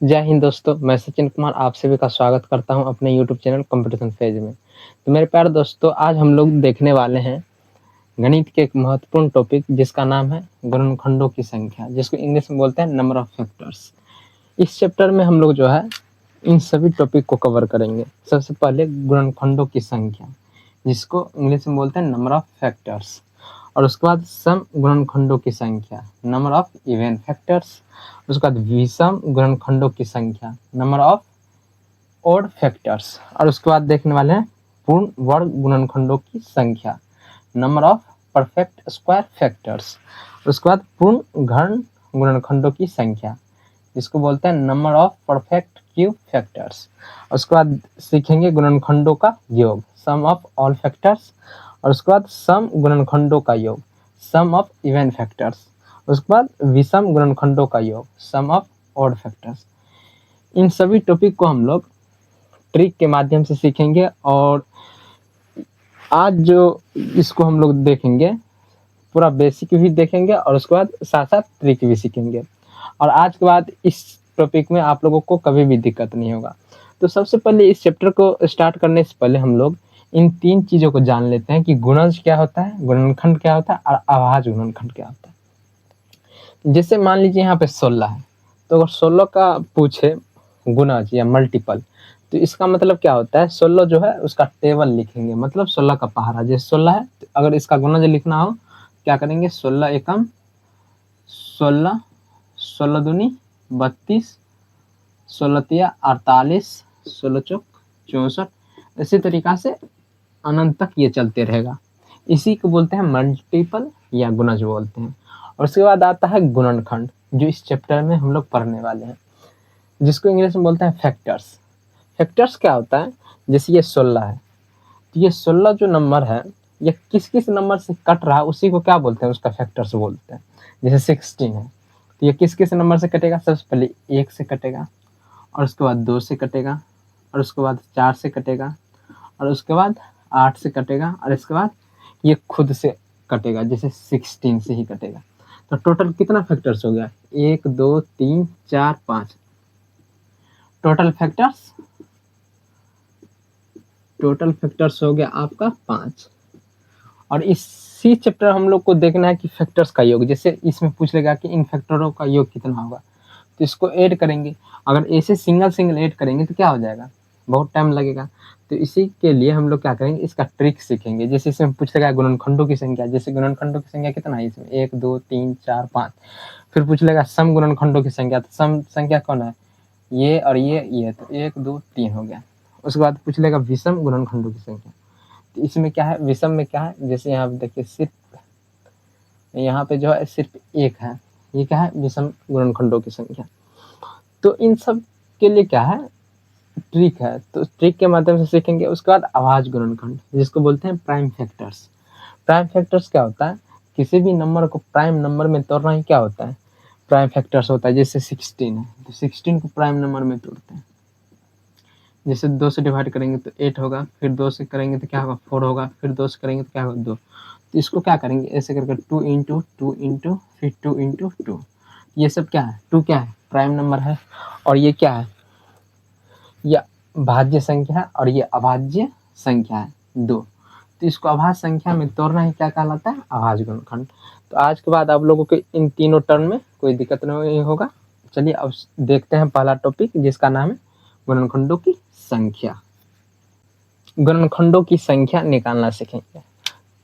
जय हिंद दोस्तों, मैं सचिन कुमार आप सभी का स्वागत करता हूं अपने यूट्यूब चैनल कंपटीशन फेज में। तो मेरे प्यारे दोस्तों, आज हम लोग देखने वाले हैं गणित के एक महत्वपूर्ण टॉपिक जिसका नाम है गुणनखंडों की संख्या, जिसको इंग्लिश में बोलते हैं नंबर ऑफ फैक्टर्स। इस चैप्टर में हम लोग जो है इन सभी टॉपिक को कवर करेंगे। सबसे पहले गुणनखंडों की संख्या, जिसको इंग्लिश में बोलते हैं नंबर ऑफ फैक्टर्स, और उसके बाद सम गुणनखंडों की संख्या, नंबर ऑफ इवन फैक्टर्स। उसके बाद विषम गुणनखंडों की संख्या, नंबर ऑफ ओड फैक्टर्स, और उसके बाद देखने वाले हैं पूर्ण वर्ग गुणनखंडों की संख्या, number of perfect square factors. उसके बाद पूर्ण घन गुणनखंडों की संख्या, जिसको बोलते हैं number of perfect cube factors. उसके बाद सीखेंगे गुणनखंडों का योग, सम ऑफ ऑल फैक्टर्स। और उसके बाद सम गुणनखंडों का योग, सम ऑफ इवन फैक्टर्स। उसके बाद विषम गुणनखंडों का योग, सम ऑफ ऑड फैक्टर्स। इन सभी टॉपिक को हम लोग ट्रिक के माध्यम से सीखेंगे, और आज जो इसको हम लोग देखेंगे पूरा बेसिक भी देखेंगे और उसके बाद साथ साथ ट्रिक भी सीखेंगे। और आज के बाद इस टॉपिक में आप लोगों को कभी भी दिक्कत नहीं होगा। तो सबसे पहले इस चैप्टर को स्टार्ट करने से पहले हम लोग इन तीन चीज़ों को जान लेते हैं कि गुणज क्या होता है, गुणनखंड क्या होता है और अभाज्य गुणनखंड क्या होता है। जैसे मान लीजिए यहाँ पे 16 है, तो अगर 16 का पूछे गुणज या मल्टीपल, तो इसका मतलब क्या होता है, 16 जो है उसका टेबल लिखेंगे, मतलब 16 का पहाड़ा। जैसे 16 है, तो अगर इसका गुणज लिखना हो क्या करेंगे, 16 एकम 16, 16 दूनी 32, 16 तिया 48, 16 चौक 64। इसी तरीका से अनंत तक ये चलते रहेगा। इसी को बोलते हैं मल्टीपल या गुणज बोलते हैं। और उसके बाद आता है गुणनखंड, जो इस चैप्टर में हम लोग पढ़ने वाले हैं, जिसको इंग्लिश में बोलते हैं फैक्टर्स। फैक्टर्स क्या होता है, जैसे ये 16 है, तो ये 16 जो नंबर है ये किस किस नंबर से कट रहा है उसी को क्या बोलते हैं, उसका फैक्टर्स बोलते हैं। जैसे 16 है, तो ये किस किस नंबर से कटेगा, सबसे पहले 1 से कटेगा, और उसके बाद 2 से कटेगा, और उसके बाद 4 से कटेगा, और उसके बाद 8 से कटेगा, और इसके बाद ये खुद से कटेगा, जैसे 16 से ही कटेगा। तो टोटल कितना फैक्टर्स हो गया, 1 2 3 4 5। टोटल फैक्टर्स हो गया आपका 5। और इसी चैप्टर हम लोग को देखना है कि फैक्टर्स का योग, जैसे इसमें पूछ लेगा कि इन फैक्टरों का योग कितना होगा, तो इसको ऐड करेंगे। अगर ऐसे सिंगल सिंगल ऐड करेंगे तो क्या हो जाएगा, बहुत टाइम लगेगा। तो इसी के लिए हम लोग क्या करेंगे, इसका ट्रिक सीखेंगे। जैसे इसमें पूछ लेगा गुणनखंडों की संख्या, जैसे गुणनखंडों की संख्या कितना है इसमें, 1 2 3 4 5। फिर पूछ लेगा सम गुणनखंडों की संख्या, तो सम संख्या कौन है, ये और ये, तो 1 2 3 हो गया। उसके बाद पूछ लेगा विषम गुणनखंडों की संख्या, तो इसमें क्या है, विषम में क्या है, जैसे यहाँ पे देखिए सिर्फ यहाँ पे जो है सिर्फ 1 है, ये क्या है, विषम गुणनखंडों की संख्या। तो इन सब के लिए क्या है, ट्रिक है, तो ट्रिक के माध्यम से सीखेंगे। उसके बाद अभाज्य गुणनखंड, जिसको बोलते हैं प्राइम फैक्टर्स। प्राइम फैक्टर्स क्या होता है, किसी भी नंबर को प्राइम नंबर में तोड़ना ही क्या होता है, प्राइम फैक्टर्स होता है। जैसे 16 है, तो 16 को प्राइम नंबर में तोड़ते हैं। जैसे 2 से डिवाइड करेंगे तो 8 होगा, फिर 2 से करेंगे तो क्या होगा, 4 होगा, फिर 2 से करेंगे तो क्या होगा, 2। तो इसको क्या करेंगे, ऐसे करके 2 इंटू 2 इंटू फिर 2 इंटू 2। ये सब क्या है, 2 क्या है, प्राइम नंबर है। और ये क्या है, ये भाज्य संख्या है, और ये अभाज्य संख्या है 2। तो इसको अभाज्य संख्या में तोड़ना ही क्या कहलाता है, अभाज्य गुणनखंड। तो आज के बाद आप लोगों को इन तीनों टर्म में कोई दिक्कत नहीं होगा। चलिए अब देखते हैं पहला टॉपिक, जिसका नाम है गुणनखंडों की संख्या। गुणनखंडों की संख्या निकालना सीखेंगे।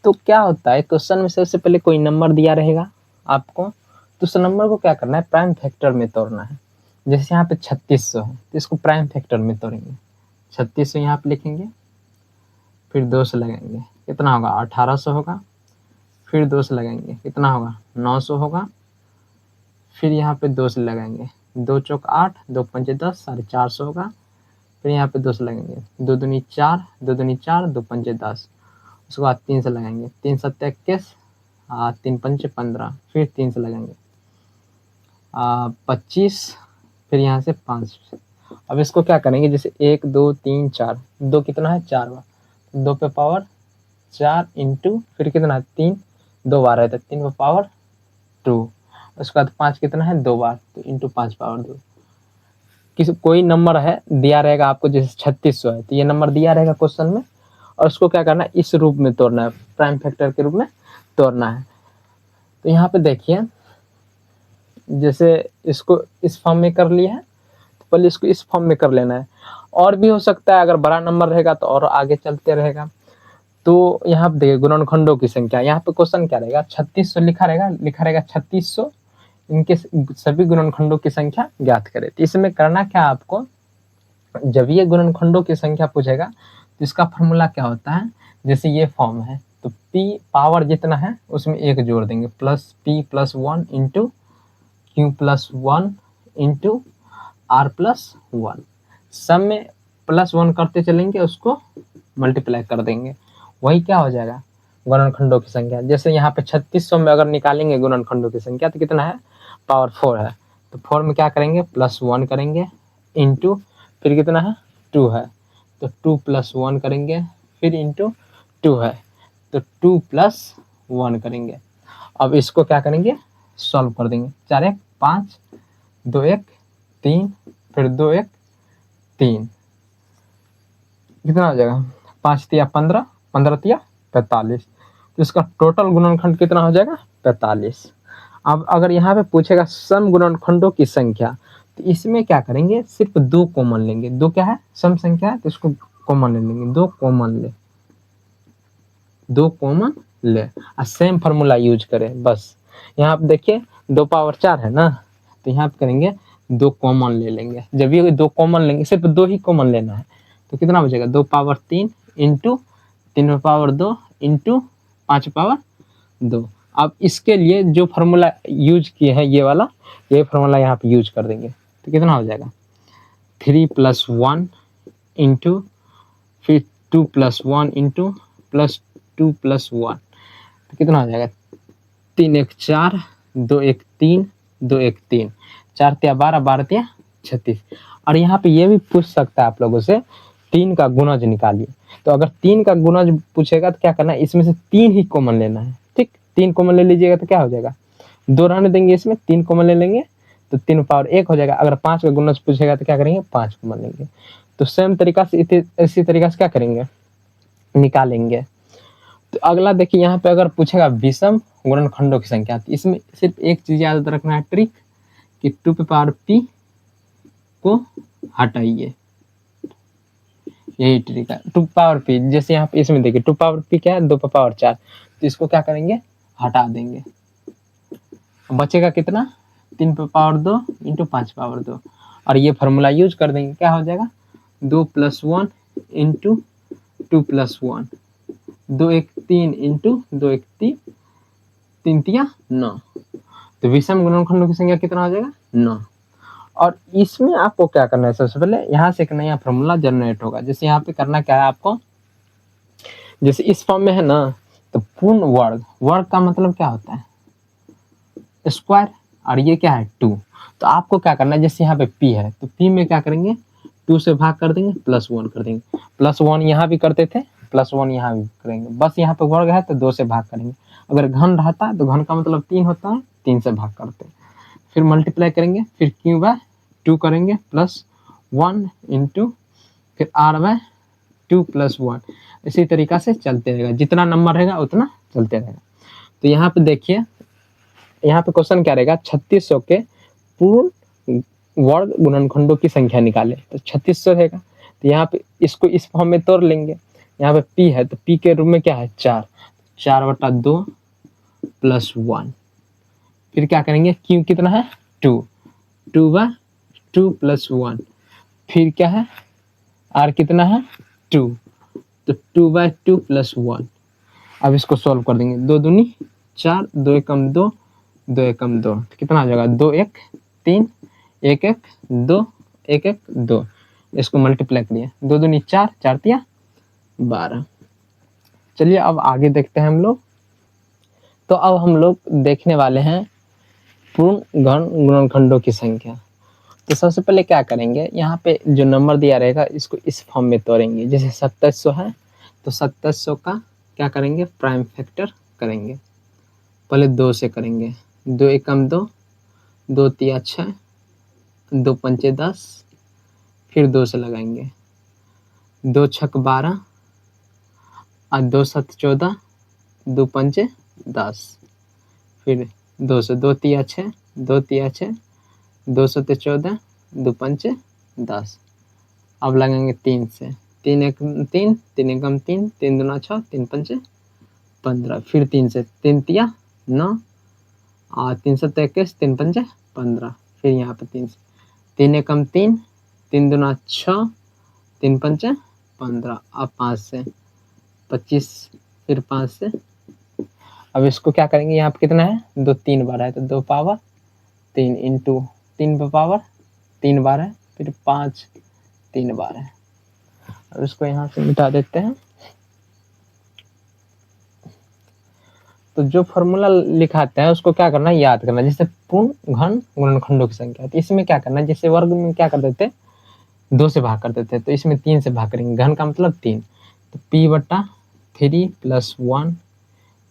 तो क्या होता है, क्वेश्चन में सबसे पहले कोई नंबर दिया रहेगा आपको, तो उस नंबर को क्या करना है, प्राइम फैक्टर में तोड़ना है। जैसे यहाँ पे 3600 है, तो इसको प्राइम फैक्टर में तोड़ेंगे। 3600 यहाँ पे लिखेंगे, फिर 2 से लगाएंगे, कितना होगा, 1800 होगा। फिर 2 से लगाएंगे, कितना होगा, 900 होगा। फिर यहाँ पे 2 से लगाएंगे, 2 चौक 8, 2 पंचे 10, 450 होगा। फिर यहाँ पे 2 से लगाएंगे, 2 दूनी 4, 2 दूनी 4, 2 पंचे 10। उसके बाद 3 से लगाएंगे, 3 सत्ते 21, 3 पंचे 15। फिर 3 से लगाएंगे 25। फिर यहाँ से 5। अब इसको क्या करेंगे, जैसे 1 2 3 4, 2 कितना है, 4 बार, 2 पे पावर 4 इंटू फिर कितना है 3, 2 बार है तो 3 पे पावर 2। उसके बाद 5 कितना है, 2 बार, तो इंटू 5 पावर 2। किसी कोई नंबर है दिया रहेगा आपको, जैसे 3600 है तो ये नंबर दिया रहेगा क्वेश्चन में, और उसको क्या करना है, इस रूप में तोड़ना है, प्राइम फैक्टर के रूप में तोड़ना है। तो यहाँ पे देखिए, जैसे इसको इस फॉर्म में कर लिया है, तो पहले इसको इस फॉर्म में कर लेना है। और भी हो सकता है, अगर बड़ा नंबर रहेगा तो और आगे चलते रहेगा। तो यहाँ पे देखिए गुणनखंडों की संख्या, यहाँ पे क्वेश्चन क्या रहेगा, 3600 लिखा रहेगा 3600, इनके सभी गुणनखंडों की संख्या ज्ञात करें। तो इसमें करना क्या आपको, जब ये गुणनखंडों की संख्या पूछेगा तो इसका फॉर्मूला क्या होता है, जैसे ये फॉर्म है तो p पावर जितना है उसमें एक जोड़ देंगे, plus p plus 1 into q plus 1 into r plus 1, सब में प्लस 1 करते चलेंगे, उसको मल्टीप्लाई कर देंगे, वही क्या हो जाएगा, गुणनखंडों की संख्या। जैसे यहाँ पे 3600 में अगर निकालेंगे गुणनखंडों की संख्या तो कितना है, पावर 4 है, तो 4 में क्या करेंगे, प्लस 1 करेंगे, इंटू फिर कितना है 2 है तो 2 प्लस 1 करेंगे, फिर इंटू 2 है तो 2 प्लस 1 करेंगे। अब इसको क्या करेंगे, सॉल्व कर देंगे, 4 1 5, 2 1 3, फिर 2 1 3, कितना हो जाएगा, 5 तिया 15, 15 तिया 45, तो इसका टोटल गुणनखंड कितना हो जाएगा, 45। अब अगर यहाँ पे पूछेगा सम गुणनखंडों की संख्या, तो इसमें क्या करेंगे, सिर्फ 2 कॉमन लेंगे, 2 क्या है, सम संख्या है तो इसको कॉमन ले लेंगे, 2 कॉमन ले, 2 कॉमन ले, और सेम फार्मूला यूज करें बस। यहाँ पे देखिए 2 पावर 4 है ना, तो यहाँ पे करेंगे 2 कॉमन ले लेंगे, जब ये 2 कॉमन लेंगे, सिर्फ 2 ही कॉमन लेना है, तो कितना बचेगा, 2 power 3 into 3 power 2 into 5 power 2। अब इसके लिए जो फार्मूला यूज किए हैं ये वाला, ये फार्मूला यहाँ पे यूज कर देंगे, तो कितना हो जाएगा, 3 प्लस 1 इंटू फिर 2 प्लस 1 इंटू प्लस 2 प्लस 1, तो कितना हो जाएगा, 3 1 4, 2 1 3, 2 1 3, 4 तिया 12, 12 तिया 36। और यहाँ पे ये भी पूछ सकता है आप लोगों से, 3 का गुणज निकालिए, तो अगर 3 का गुणज पूछेगा तो क्या करना है, इसमें से 3 ही कॉमन लेना है, ठीक, 3 कॉमन ले लीजिएगा तो क्या हो जाएगा, 2 रहने देंगे, इसमें 3 कॉमन ले लेंगे तो 3 पावर 1 हो जाएगा। अगर 5 का गुणज पूछेगा तो क्या करेंगे, 5 कॉमन लेंगे। तो सेम तरीका से इसी तरीका से क्या करेंगे, निकालेंगे। तो अगला देखिए, यहाँ पे अगर पूछेगा विषम गुणनखंडों की संख्या, तो इसमें सिर्फ एक चीज याद रखना है, ट्रिक, कि 2 पे पावर p को हटाइए, यही ट्रिक है, 2 पावर p। जैसे यहाँ पे इसमें देखिए 2 पावर p क्या है, 2 पे पावर 4, तो इसको क्या करेंगे, हटा देंगे, बचेगा कितना, 3 पे पावर 2 इंटू 5 पावर 2, और ये फार्मूला यूज कर देंगे, क्या हो जाएगा, 2 प्लस 1 इंटू 2 प्लस 1, 2 1 3 इंटू 2 1 3, 3 तिया 9, तो विषम गुणनखंडों की संख्या कितना हो जाएगा, 9। और इसमें आपको क्या करना है, सबसे पहले यहाँ से एक नया फार्मूला जनरेट होगा। जैसे यहाँ पे करना क्या है आपको, जैसे इस फॉर्म में है ना, तो पूर्ण वर्ग, वर्ग का मतलब क्या होता है, स्क्वायर, और ये क्या है 2, तो आपको क्या करना है, जैसे यहाँ पे p है तो p में क्या करेंगे, 2 से भाग कर देंगे, प्लस 1 कर देंगे, प्लस 1 यहाँ भी करते थे, प्लस 1 यहाँ भी करेंगे, बस यहाँ पे वर्ग है तो 2 से भाग करेंगे। अगर घन रहता तो घन का मतलब 3 होता है, 3 से भाग करते, फिर मल्टीप्लाई करेंगे, फिर q बाय 2 करेंगे, प्लस 1 इंटू फिर r बाय 2 प्लस 1, इसी तरीका से चलते रहेगा, जितना नंबर रहेगा उतना चलते रहेगा। तो यहाँ पे देखिए, यहाँ पे क्वेश्चन क्या रहेगा, 3600 के पूर्ण वर्ग गुणनखंडों की संख्या निकाले, तो 3600 रहेगा, तो यहाँ पे इसको इस फॉर्म में तोड़ लेंगे, यहाँ पे p है तो p के रूप में क्या है 4, 4/2 प्लस 1, फिर क्या करेंगे, q कितना है 2, 2/2 प्लस 1, फिर क्या है r कितना है 2, तो 2/2 प्लस 1। अब इसको सॉल्व कर देंगे, 2 दूनी 4, 2 एकम 2, 2 एकम 2, तो कितना आ जाएगा, 2 1 3, 1 1 2, 1 1 2, इसको मल्टीप्लाई करिए, 2 दूनी 4, 4 तिया 12। चलिए अब आगे देखते हैं हम लोग। तो अब हम लोग देखने वाले हैं पूर्ण घन गुणनखंडों की संख्या। तो सबसे पहले क्या करेंगे, यहाँ पे जो नंबर दिया रहेगा इसको इस फॉर्म में तोड़ेंगे, जैसे 2700 है तो 2700 का क्या करेंगे, प्राइम फैक्टर करेंगे, पहले 2 से करेंगे, 2 एकम 2, 2 तिया 6, 2 पंचे 10, फिर 2 से लगाएंगे, 2 छक 12 और 2 7 14, 2 पंचे 10, फिर 2 से 2 तिया 6, 2 तिया 6, 2 सते 14, 2 पंचे 10। अब लगेंगे 3 से, 3 एक 3, 3 एकम 3, 3 दूना 6, 3 पंचे 15, फिर 3 से, 3 तिया 9 और 3 सत्ते 21, 3 पंचे 15, फिर यहाँ पे 3 से, 3 एकम 3, 3 दूना 6, 3 पंचे 15, अब 5 से 25, फिर 5 से। अब इसको क्या करेंगे, यहाँ पे कितना है, 2 3 बार है तो 2 पावर 3 इंटू 3 पे पावर 3 बार है, फिर 5 3 बार है। अब इसको यहाँ से मिटा देते हैं। तो जो फॉर्मूला लिखाते हैं उसको क्या करना है, याद करना। जैसे पूर्ण घन गुणनखंडों की संख्या, तो इसमें क्या करना है, जैसे वर्ग में क्या कर देते, 2 से भाग कर देते, तो इसमें 3 से भाग करेंगे। घन का मतलब 3, तो p/3 + 1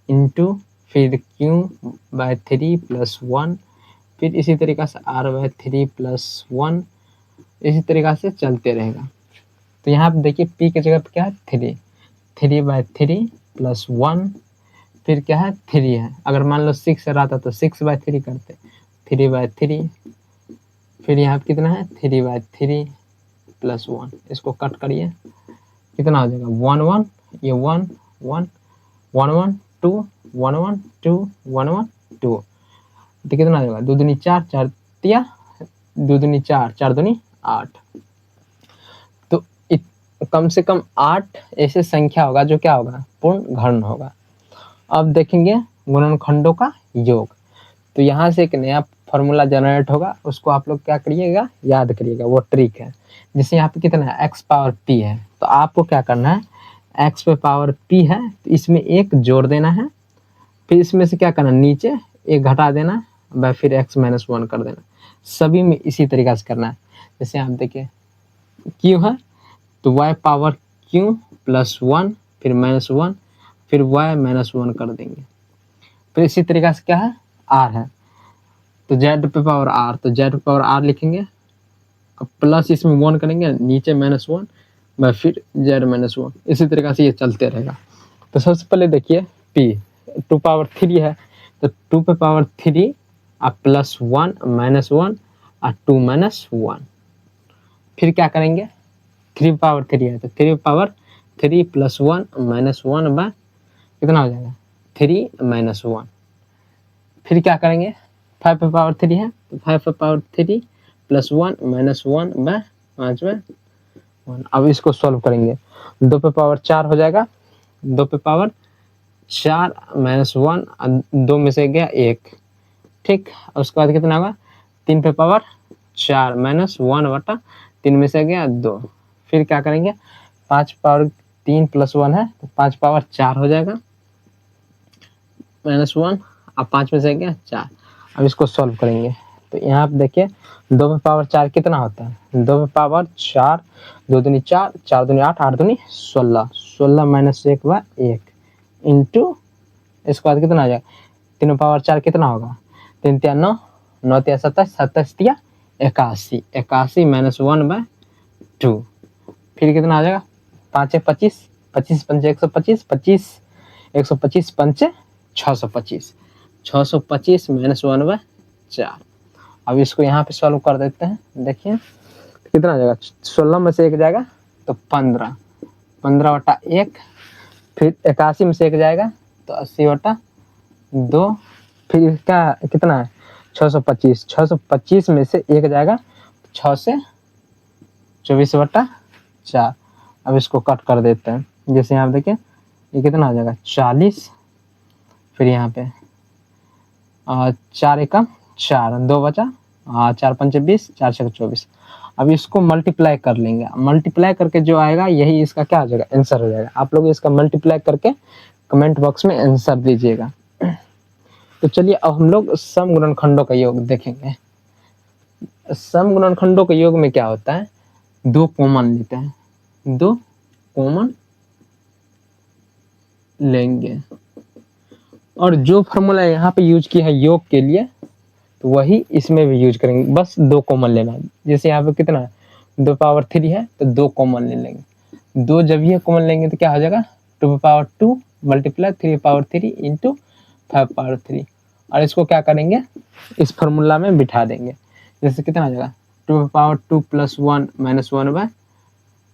इंटू फिर q/3 + 1, फिर इसी तरीक़ा से r/3 + 1, इसी तरीक़ा से चलते रहेगा। तो यहाँ पे देखिए p की जगह पे क्या है, 3, 3/3 + 1, फिर क्या है 3 है। अगर मान लो 6 रहता तो 6/3 करते, 3/3, फिर यहाँ पे कितना है 3/3 + 1, इसको कट करिए, कितना हो जाएगा 1 1, ये 1 1 1 1 2 1 1 2 1 1 2, तो कितना आ जाएगा 2 दूनी 4, 4 तिया 2 दूनी 4, 4 दूनी 8। तो कम से कम 8 ऐसे संख्या होगा जो क्या होगा, पूर्ण घन होगा। अब देखेंगे गुणनखंडों का योग, तो यहाँ से एक नया फॉर्मूला जनरेट होगा, उसको आप लोग क्या करिएगा, याद करिएगा, वो ट्रिक है। जैसे यहाँ पे कितना है, x⁻p है, तो आपको क्या करना है, x पे पावर p है तो इसमें 1 जोड़ देना है, फिर इसमें से क्या करना, नीचे 1 घटा देना, व फिर x - 1 कर देना। सभी में इसी तरीका से करना है। जैसे आप देखिए q है तो y⁻q + 1, फिर -1, फिर y - 1 कर देंगे। फिर इसी तरीका से क्या है, r है तो z पे पावर r, तो z पे पावर r लिखेंगे, अब प्लस इसमें 1 करेंगे, नीचे -1, व फिर z - 1, इसी तरीका से ये चलते रहेगा। तो सबसे पहले देखिए p 2 पावर 3 है, तो 2 पे पावर 3 और +1 -1 और 2 - 1, फिर क्या करेंगे 3 पावर 3 है तो 3 पावर 3 + 1 -1 बाय कितना हो जाएगा 3 - 1, फिर क्या करेंगे 5 पे पावर 3 है तो 5 पे पावर 3 + 1 -1 बाय 5 बाय 1। अब इसको सॉल्व करेंगे, 2 पे पावर 4 हो जाएगा, 2 पे पावर 4 -1, 2 में से गया 1, ठीक। उसके बाद कितना होगा 3 पे पावर 4 -1/3 में से गया 2, फिर क्या करेंगे 5 पावर 3 + 1 है तो 5 पावर 4 हो जाएगा -1, अब 5 में से गया 4। अब इसको सॉल्व करेंगे, तो यहाँ पे देखिए 2 पे पावर 4 कितना होता है, 2 पे पावर 4, 2 दूनी 4, 4 दूनी 8, 8 दूनी 16, 16 - 1/1 इंटू, इसके बाद कितना आ जाएगा 3 पे पावर 4 कितना होगा, 3 तिया 9, 9 तिया 27, 27 तिया 81, 81 - 1/2, फिर कितना आ जाएगा 5 25, 25 पंचे 125, 25 125 पंचे 625, 625 - 1/4। अब इसको यहाँ पे सॉल्व कर देते हैं, देखिए कितना आ जाएगा 16 में से 1 जाएगा तो 15, 15/1, फिर 81 में से 1 जाएगा तो 80/2, फिर क्या कितना है 625, 625 में से 1 जाएगा 6 से 24/4। अब इसको कट कर देते हैं, जैसे यहाँ देखिए ये कितना आ जाएगा 40, फिर यहाँ पे 4 एकम 4, 2 बचा, 4 पंचे 20, 4 छक 24। अब इसको मल्टीप्लाई कर लेंगे, मल्टीप्लाई करके जो आएगा यही इसका क्या हो जाएगा, आंसर हो जाएगा। आप लोग इसका मल्टीप्लाई करके कमेंट बॉक्स में आंसर दीजिएगा। तो चलिए अब हम लोग सम गुणनखंडों का योग देखेंगे। सम गुणनखंडों के योग में क्या होता है, 2 कॉमन लेते हैं, 2 कॉमन लेंगे, और जो फॉर्मूला यहाँ पे यूज किया है योग के लिए तो वही इसमें भी यूज करेंगे, बस 2 कॉमन लेना है। जैसे यहाँ पे कितना है 2 पावर 3 है तो 2 कॉमन ले लेंगे। 2 जब ये कॉमन लेंगे तो क्या हो जाएगा 2 power 2 multiply 3 power 3 into 5 power 3, और इसको क्या करेंगे इस फॉर्मूला में बिठा देंगे। जैसे कितना आ जाएगा 2 पावर 2 प्लस 1 माइनस 1 बाय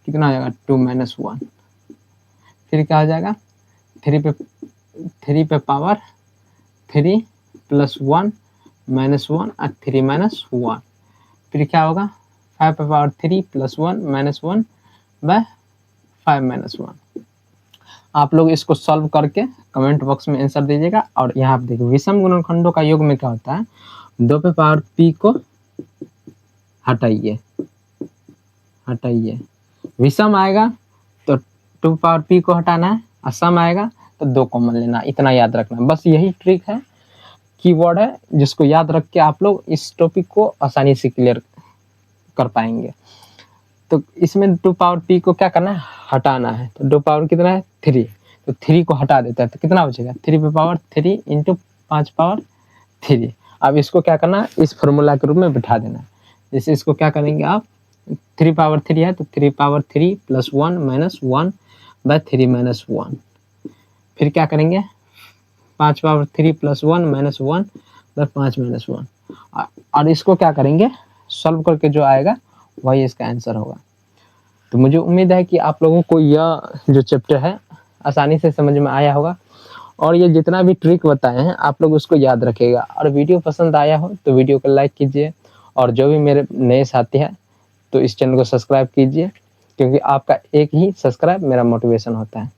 कितना आ जाएगा 2 माइनस 1, फिर क्या आ जाएगा 3 पे पावर 3 प्लस 1 माइनस 1 और 3 माइनस 1, फिर क्या होगा 5 पे power 3 plus 1 minus 1 by 5 minus 1। आप लोग इसको सॉल्व करके कमेंट बॉक्स में आंसर दीजिएगा। और यहाँ पे देखिए विषम गुणनखंडों का योग में क्या होता है 2 पे पावर p को हटाइए, विषम आएगा तो 2 पावर p को हटाना है, और सम आएगा तो 2 कॉमन लेना, इतना याद रखना। बस यही ट्रिक है, कीवर्ड है, जिसको याद रख के आप लोग इस टॉपिक को आसानी से क्लियर कर पाएंगे। तो इसमें 2 पावर p को क्या करना है हटाना है, तो 2 पावर कितना है 3, तो 3 को हटा देता है तो कितना बचेगा 3 पे पावर 3 इंटू 5 पावर 3। अब इसको क्या करना है इस फॉर्मूला के रूप में बिठा देना है। जैसे इसको क्या करेंगे आप 3 पावर 3 है तो 3 power 3 plus 1 minus 1 by 3 minus 1, फिर क्या करेंगे 5 power 3 plus 1 minus 1 by 5 minus 1, और इसको क्या करेंगे सॉल्व करके जो आएगा वही इसका आंसर होगा। तो मुझे उम्मीद है कि आप लोगों को यह जो चैप्टर है आसानी से समझ में आया होगा, और ये जितना भी ट्रिक बताए हैं आप लोग उसको याद रखिएगा। और वीडियो पसंद आया हो तो वीडियो को लाइक कीजिए, और जो भी मेरे नए साथी हैं तो इस चैनल को सब्सक्राइब कीजिए, क्योंकि आपका एक ही सब्सक्राइब मेरा मोटिवेशन होता है।